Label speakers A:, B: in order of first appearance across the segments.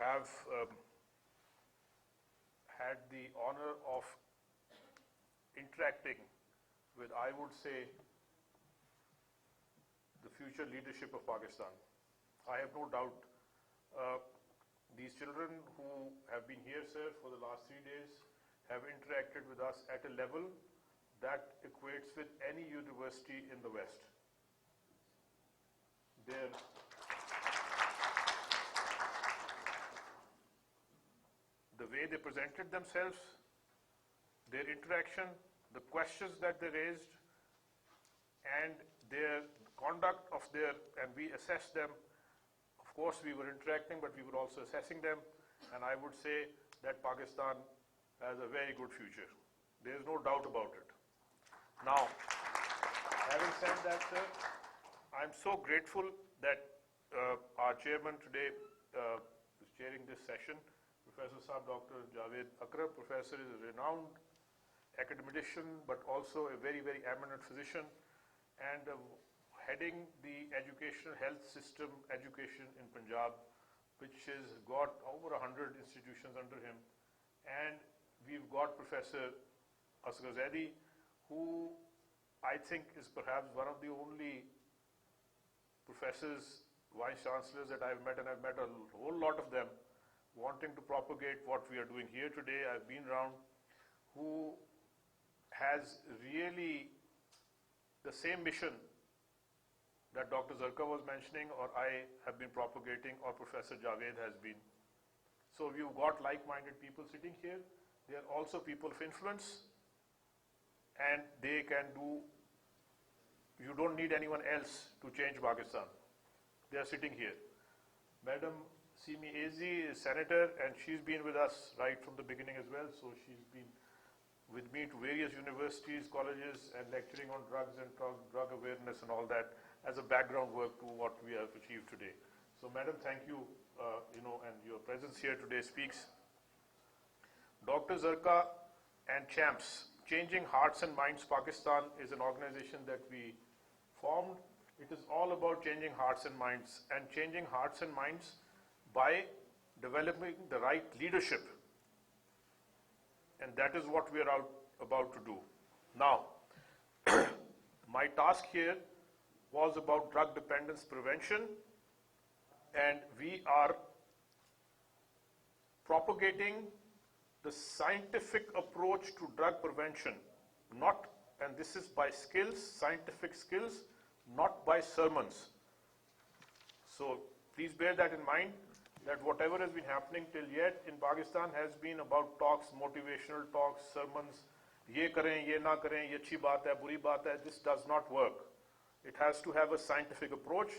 A: have had the honor of interacting with, I would say, the future leadership of Pakistan. I have no doubt these children who have been here, sir, for the last 3 days have interacted with us at a level that equates with any university in the West. The way they presented themselves, their interaction, the questions that they raised, and their conduct of and we assessed them. Of course, we were interacting, but we were also assessing them, and I would say that Pakistan has a very good future. There is no doubt about it. Now, having said that, sir, I'm so grateful that our chairman today is chairing this session. Professor Sahab Dr. Javed Akram. Professor is a renowned academician, but also a very, very eminent physician, and heading the educational health system education in Punjab, which has got over 100 institutions under him. And we've got Professor Asghar Zaidi, who I think is perhaps one of the only professors, vice-chancellors that I've met, and I've met a whole lot of them, wanting to propagate what we are doing here today. I've been around, who has really the same mission that Dr. Zarka was mentioning, or I have been propagating, or Professor Javed has been. So you've got like-minded people sitting here. They are also people of influence, and they can do, you don't need anyone else to change Pakistan. They are sitting here. Madam Simi Ezi is senator, and she's been with us right from the beginning as well. So she's been with me to various universities, colleges, and lecturing on drugs and drug awareness and all that as a background work to what we have achieved today. So, Madam, thank you, and your presence here today speaks. Dr. Zarka and CHAMPS, Changing Hearts and Minds Pakistan, is an organization that we formed. It is all about changing hearts and minds, and changing hearts and minds by developing the right leadership. And that is what we are about to do. Now, my task here was about drug dependence prevention, and we are propagating the scientific approach to drug prevention, and this is by skills, scientific skills, not by sermons. So please bear that in mind, that whatever has been happening till yet in Pakistan has been about talks, motivational talks, sermons, ye karen, ye na karen, ye achhi baat hai, buri baat hai. This does not work. It has to have a scientific approach,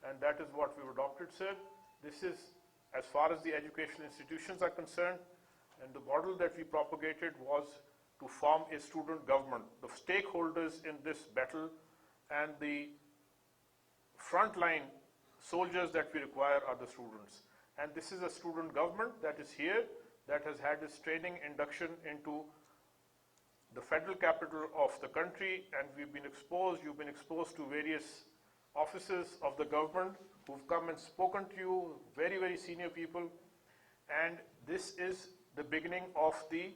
A: and that is what we've adopted, sir. This is as far as the educational institutions are concerned, and the model that we propagated was to form a student government. The stakeholders in this battle and the frontline soldiers that we require are the students. And this is a student government that is here, that has had its training induction into the federal capital of the country, and you've been exposed to various officers of the government who've come and spoken to you, very, very senior people. And this is the beginning of the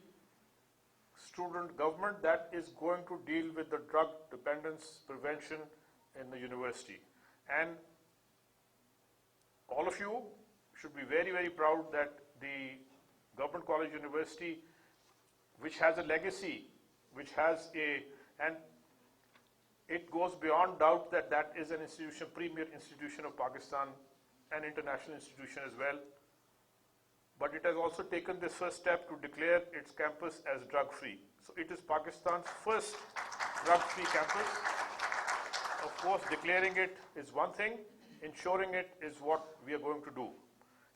A: student government that is going to deal with the drug dependence prevention in the university. And all of you should be very, very proud that the Government College University, which has a legacy, and it goes beyond doubt that that is an institution, premier institution of Pakistan, an international institution as well. But it has also taken this first step to declare its campus as drug-free. So it is Pakistan's first drug-free campus. Of course, declaring it is one thing, ensuring it is what we are going to do.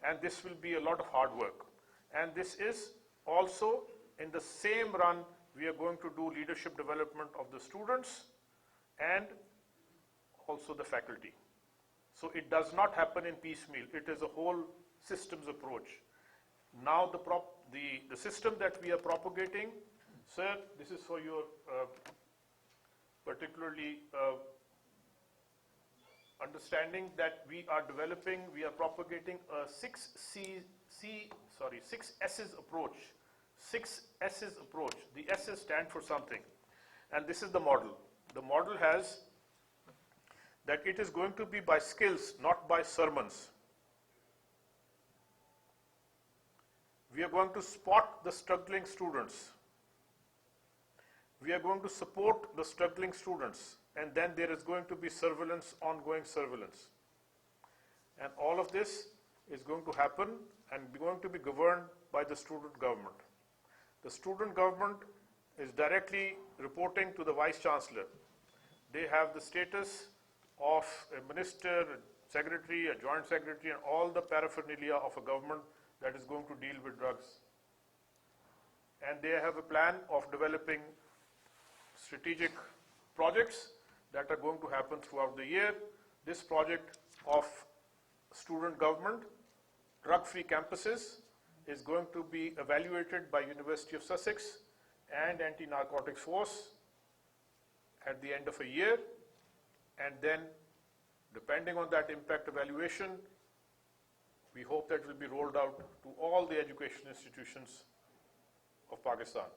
A: And this will be a lot of hard work. And this is also, in the same run, we are going to do leadership development of the students and also the faculty. So it does not happen in piecemeal. It is a whole systems approach. Now the system that we are propagating, sir, this is for your particularly understanding that we are propagating a 6 S's approach. 6 S's approach. The S's stand for something. And this is the model. The model has that it is going to be by skills, not by sermons. We are going to spot the struggling students. We are going to support the struggling students. And then there is going to be surveillance, ongoing surveillance. And all of this is going to happen and going to be governed by the student government. The student government is directly reporting to the Vice-Chancellor. They have the status of a minister, a secretary, a joint secretary, and all the paraphernalia of a government that is going to deal with drugs. And they have a plan of developing strategic projects that are going to happen throughout the year. This project of student government, drug-free campuses, is going to be evaluated by University of Sussex and Anti-Narcotics Force at the end of a year. And then, depending on that impact evaluation, we hope that it will be rolled out to all the education institutions of Pakistan.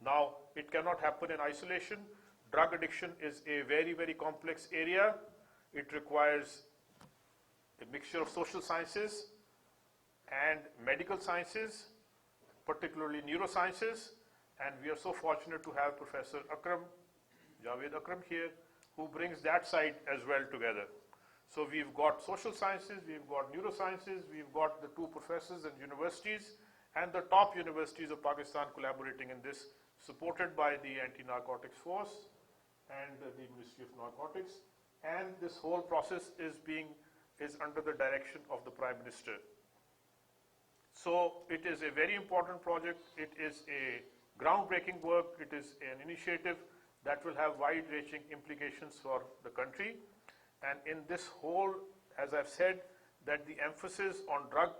A: Now, it cannot happen in isolation. Drug addiction is a very, very complex area. It requires a mixture of social sciences and medical sciences, particularly neurosciences. And we are so fortunate to have Professor Javed Akram here, who brings that side as well together. So we've got social sciences, we've got neurosciences, we've got the two professors and universities, and the top universities of Pakistan collaborating in this, supported by the Anti-Narcotics Force and the Ministry of Narcotics. And this whole process is under the direction of the Prime Minister. So it is a very important project. It is a groundbreaking work. It is an initiative that will have wide-reaching implications for the country. And in this whole, as I've said, that the emphasis on drug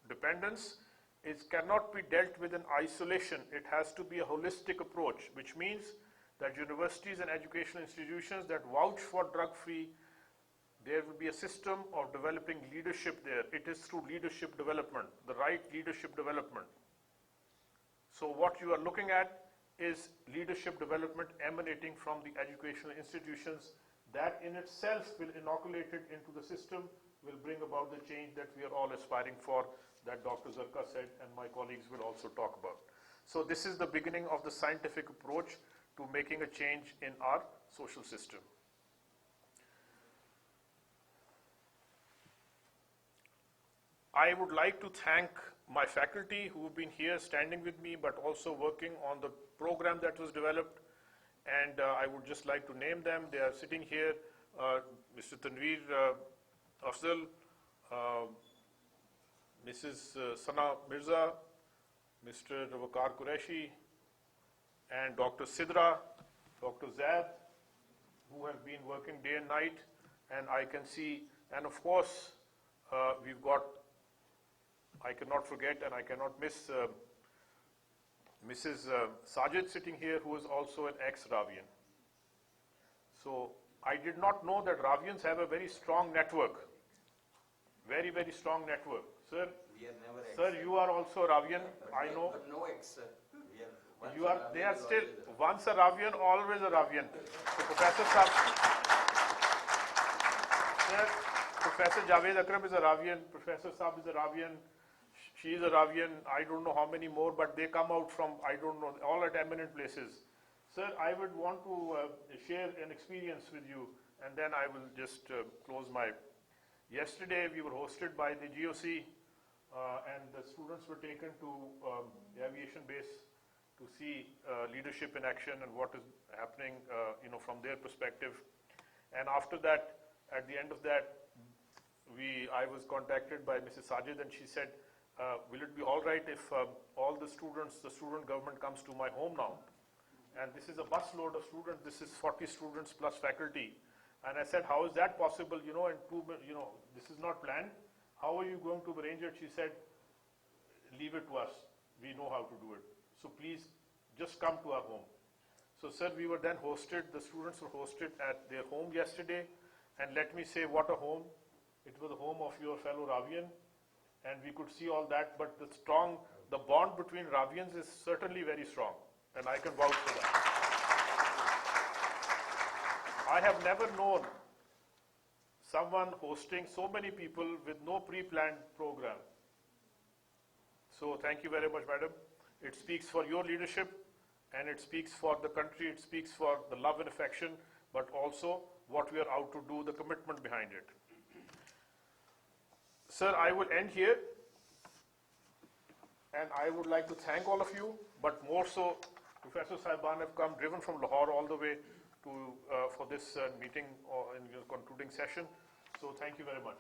A: dependence cannot be dealt with in isolation. It has to be a holistic approach, which means that universities and educational institutions that vouch for drug-free, there will be a system of developing leadership there. It is through leadership development, the right leadership development. So what you are looking at is leadership development emanating from the educational institutions that in itself will inoculate it into the system, will bring about the change that we are all aspiring for, that Dr. Zarka said and my colleagues will also talk about. So this is the beginning of the scientific approach to making a change in our social system. I would like to thank my faculty who have been here standing with me, but also working on the program that was developed. And I would just like to name them. They are sitting here, Mr. Tanveer Afzal, Mrs. Sana Mirza, Mr. Wakar Qureshi, and Dr. Sidra, Dr. Zaid, who have been working day and night. And I can see, and of course, we've got, I cannot forget and I cannot miss Mrs. Sajid sitting here, who is also an ex-Ravian. So I did not know that Ravians have a very strong network. Very, very strong network. Sir,
B: we are never
A: sir, you are also Ravian, I know.
B: But no ex, sir.
A: They are still, once a Ravian, always a Ravian. So Professor Saab, sir, Professor Javed Akram is a Ravian, Professor Saab is a Ravian, she is a Ravian, I don't know how many more, but they come out from, I don't know, all at eminent places. Sir, I would want to share an experience with you, and then I will just close my... Yesterday, we were hosted by the GOC, and the students were taken to the aviation base to see leadership in action and what is happening, from their perspective. And after that, at the end of that, I was contacted by Mrs. Sajid, and she said, will it be all right if all the students, the student government comes to my home now? And this is a busload of students. This is 40 students plus faculty. And I said, how is that possible? This is not planned. How are you going to arrange it? She said, leave it to us. We know how to do it. So please just come to our home. So sir, we were then hosted, the students were hosted at their home yesterday. And let me say, what a home. It was the home of your fellow Ravian, and we could see all that, but the bond between Ravians is certainly very strong, and I can vouch for that. I have never known someone hosting so many people with no pre-planned program. So thank you very much, madam. It speaks for your leadership, and it speaks for the country, it speaks for the love and affection, but also what we are out to do, the commitment behind it. Sir, I will end here, and I would like to thank all of you, but more so, Professor Sahiban have come driven from Lahore all the way to for this meeting or in your concluding session. So thank you very much.